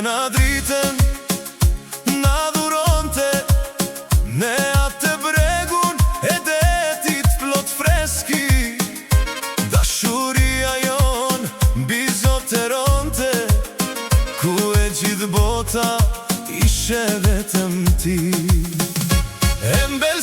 na dritën, na dhuronte ne atë bregun e detit plot freski. Dashuria jon mbi zotëronte, ku e gjithë bota ishe vetëm ti. E mbel